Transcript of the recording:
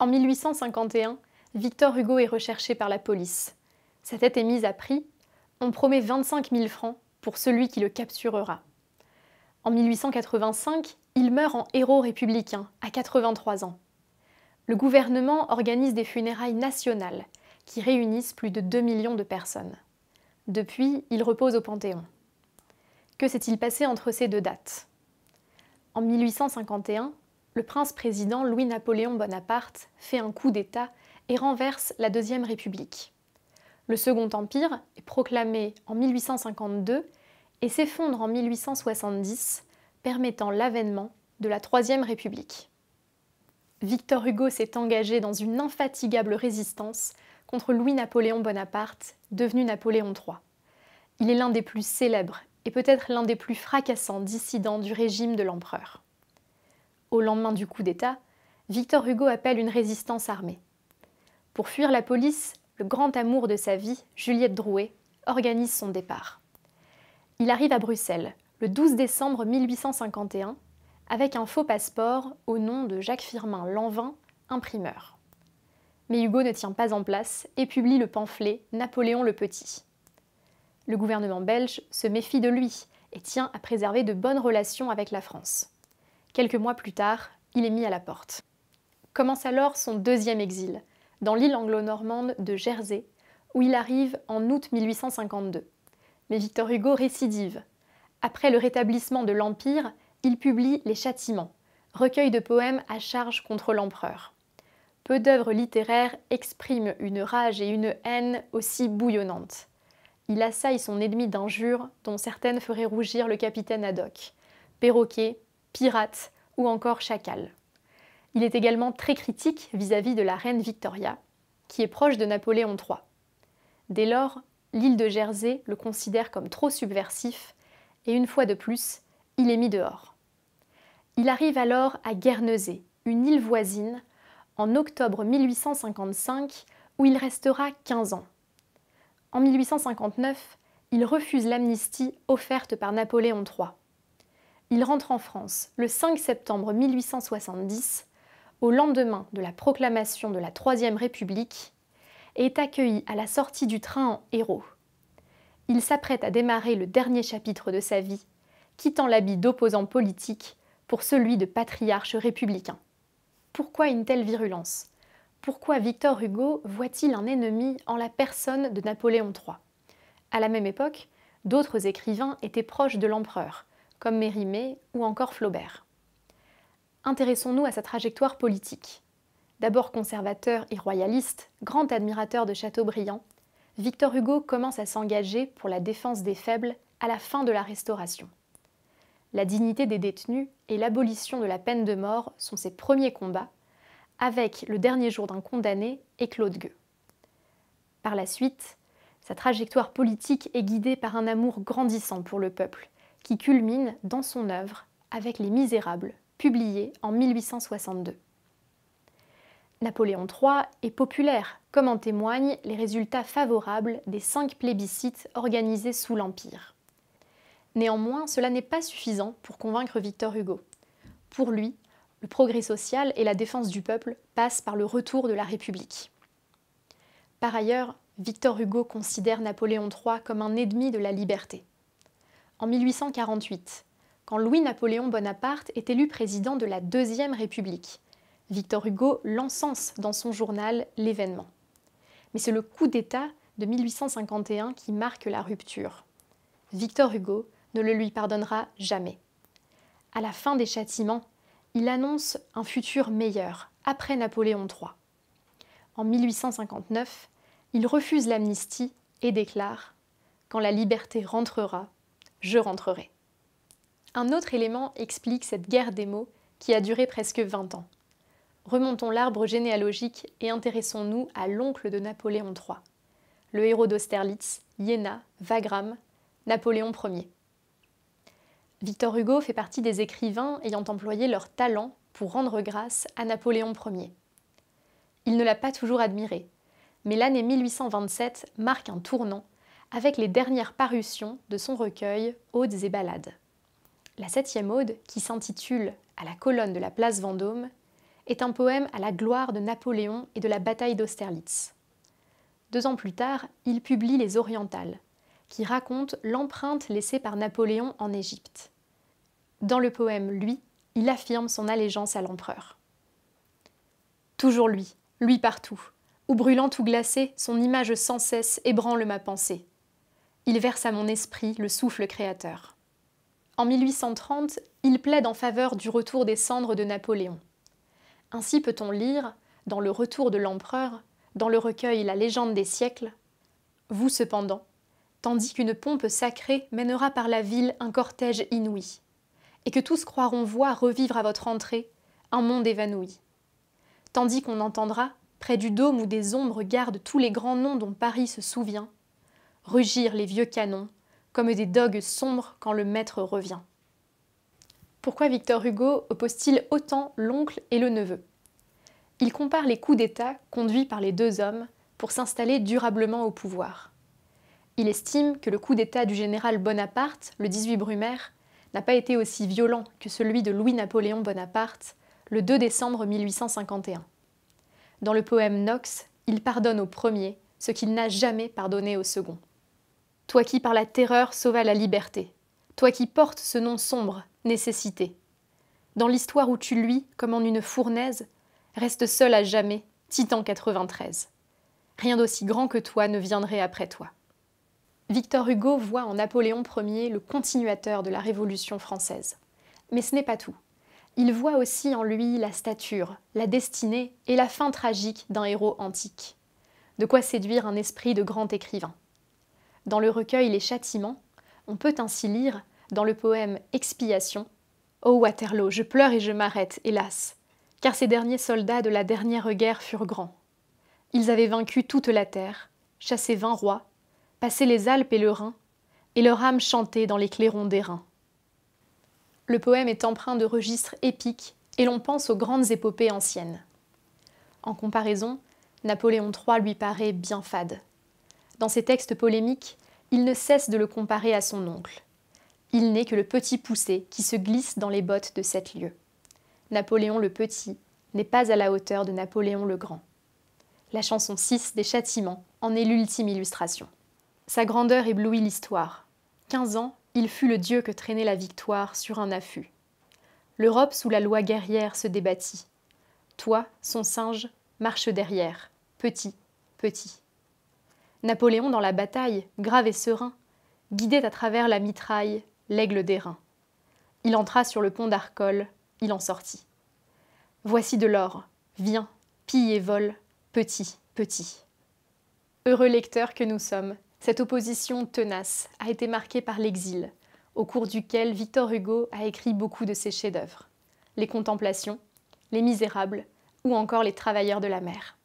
En 1851, Victor Hugo est recherché par la police. Sa tête est mise à prix. On promet 25 000 francs pour celui qui le capturera. En 1885, il meurt en héros républicain, à 83 ans. Le gouvernement organise des funérailles nationales qui réunissent plus de 2 millions de personnes. Depuis, il repose au Panthéon. Que s'est-il passé entre ces deux dates? En 1851, le prince-président Louis-Napoléon Bonaparte fait un coup d'État et renverse la Deuxième République. Le Second Empire est proclamé en 1852 et s'effondre en 1870, permettant l'avènement de la Troisième République. Victor Hugo s'est engagé dans une infatigable résistance contre Louis-Napoléon Bonaparte, devenu Napoléon III. Il est l'un des plus célèbres et peut-être l'un des plus fracassants dissidents du régime de l'empereur. Au lendemain du coup d'État, Victor Hugo appelle une résistance armée. Pour fuir la police, le grand amour de sa vie, Juliette Drouet, organise son départ. Il arrive à Bruxelles le 12 décembre 1851 avec un faux passeport au nom de Jacques-Firmin Lanvin, imprimeur. Mais Hugo ne tient pas en place et publie le pamphlet Napoléon le Petit. Le gouvernement belge se méfie de lui et tient à préserver de bonnes relations avec la France. Quelques mois plus tard, il est mis à la porte. Commence alors son deuxième exil, dans l'île anglo-normande de Jersey, où il arrive en août 1852. Mais Victor Hugo récidive. Après le rétablissement de l'Empire, il publie Les Châtiments, recueil de poèmes à charge contre l'empereur. Peu d'œuvres littéraires expriment une rage et une haine aussi bouillonnantes. Il assaille son ennemi d'injures dont certaines feraient rougir le capitaine Haddock, perroquet, pirate ou encore chacal. Il est également très critique vis-à-vis de la reine Victoria, qui est proche de Napoléon III. Dès lors, l'île de Jersey le considère comme trop subversif et une fois de plus, il est mis dehors. Il arrive alors à Guernesey, une île voisine, en octobre 1855 où il restera 15 ans. En 1859, il refuse l'amnistie offerte par Napoléon III. Il rentre en France le 5 septembre 1870, au lendemain de la proclamation de la Troisième République, et est accueilli à la sortie du train en héros. Il s'apprête à démarrer le dernier chapitre de sa vie, quittant l'habit d'opposant politique pour celui de patriarche républicain. Pourquoi une telle virulence? Pourquoi Victor Hugo voit-il un ennemi en la personne de Napoléon III? À la même époque, d'autres écrivains étaient proches de l'empereur, comme Mérimée ou encore Flaubert. Intéressons-nous à sa trajectoire politique. D'abord conservateur et royaliste, grand admirateur de Chateaubriand, Victor Hugo commence à s'engager pour la défense des faibles à la fin de la Restauration. La dignité des détenus et l'abolition de la peine de mort sont ses premiers combats, avec Le dernier jour d'un condamné et Claude Gueux. Par la suite, sa trajectoire politique est guidée par un amour grandissant pour le peuple, qui culmine dans son œuvre avec Les Misérables, publié en 1862. Napoléon III est populaire, comme en témoignent les résultats favorables des 5 plébiscites organisés sous l'Empire. Néanmoins, cela n'est pas suffisant pour convaincre Victor Hugo. Pour lui, le progrès social et la défense du peuple passent par le retour de la République. Par ailleurs, Victor Hugo considère Napoléon III comme un ennemi de la liberté. En 1848, quand Louis-Napoléon Bonaparte est élu président de la Deuxième République, Victor Hugo l'encense dans son journal L'Événement. Mais c'est le coup d'État de 1851 qui marque la rupture. Victor Hugo ne le lui pardonnera jamais. À la fin des Châtiments, il annonce un futur meilleur, après Napoléon III. En 1859, il refuse l'amnistie et déclare « Quand la liberté rentrera, je rentrerai ». Un autre élément explique cette guerre des mots qui a duré presque 20 ans. Remontons l'arbre généalogique et intéressons-nous à l'oncle de Napoléon III, le héros d'Austerlitz, Iéna, Wagram, Napoléon Ier. Victor Hugo fait partie des écrivains ayant employé leur talent pour rendre grâce à Napoléon Ier. Il ne l'a pas toujours admiré, mais l'année 1827 marque un tournant avec les dernières parutions de son recueil Odes et Ballades. La 7e ode, qui s'intitule « À la colonne de la place Vendôme », est un poème à la gloire de Napoléon et de la bataille d'Austerlitz. 2 ans plus tard, il publie Les Orientales, qui racontent l'empreinte laissée par Napoléon en Égypte. Dans le poème, lui, il affirme son allégeance à l'empereur. Toujours lui, lui partout, ou brûlant ou glacé, son image sans cesse ébranle ma pensée. Il verse à mon esprit le souffle créateur. En 1830, il plaide en faveur du retour des cendres de Napoléon. Ainsi peut-on lire, dans Le Retour de l'Empereur, dans le recueil La légende des siècles, « Vous cependant, tandis qu'une pompe sacrée mènera par la ville un cortège inouï, et que tous croiront voir revivre à votre entrée un monde évanoui. Tandis qu'on entendra, près du dôme où des ombres gardent tous les grands noms dont Paris se souvient, rugir les vieux canons, comme des dogues sombres quand le maître revient. » Pourquoi Victor Hugo oppose-t-il autant l'oncle et le neveu? Il compare les coups d'État conduits par les 2 hommes pour s'installer durablement au pouvoir. Il estime que le coup d'État du général Bonaparte, le 18 Brumaire, n'a pas été aussi violent que celui de Louis-Napoléon Bonaparte, le 2 décembre 1851. Dans le poème Nox, il pardonne au premier ce qu'il n'a jamais pardonné au second. Toi qui par la terreur sauvas la liberté, toi qui portes ce nom sombre, nécessité. Dans l'histoire où tu luis comme en une fournaise, reste seul à jamais, Titan 93. Rien d'aussi grand que toi ne viendrait après toi. Victor Hugo voit en Napoléon Ier le continuateur de la Révolution française. Mais ce n'est pas tout. Il voit aussi en lui la stature, la destinée et la fin tragique d'un héros antique. De quoi séduire un esprit de grand écrivain. Dans le recueil Les Châtiments, on peut ainsi lire, dans le poème Expiation, « Ô Waterloo, je pleure et je m'arrête, hélas, car ces derniers soldats de la dernière guerre furent grands. Ils avaient vaincu toute la terre, chassé 20 rois, passé les Alpes et le Rhin, et leur âme chantait dans les clairons d'airain. » Le poème est empreint de registres épiques et l'on pense aux grandes épopées anciennes. En comparaison, Napoléon III lui paraît bien fade. Dans ses textes polémiques, il ne cesse de le comparer à son oncle. Il n'est que le petit poussé qui se glisse dans les bottes de 7 lieues. Napoléon le Petit n'est pas à la hauteur de Napoléon le Grand. La chanson 6 des Châtiments en est l'ultime illustration. Sa grandeur éblouit l'histoire. 15 ans, il fut le dieu que traînait la victoire sur un affût. L'Europe sous la loi guerrière se débattit. Toi, son singe, marche derrière, petit, petit. Napoléon dans la bataille, grave et serein, guidait à travers la mitraille l'aigle d'airain. Il entra sur le pont d'Arcole, il en sortit. Voici de l'or, viens, pille et vole, petit, petit. Heureux lecteurs que nous sommes, cette opposition tenace a été marquée par l'exil, au cours duquel Victor Hugo a écrit beaucoup de ses chefs-d'œuvre. Les Contemplations, Les Misérables ou encore Les Travailleurs de la mer.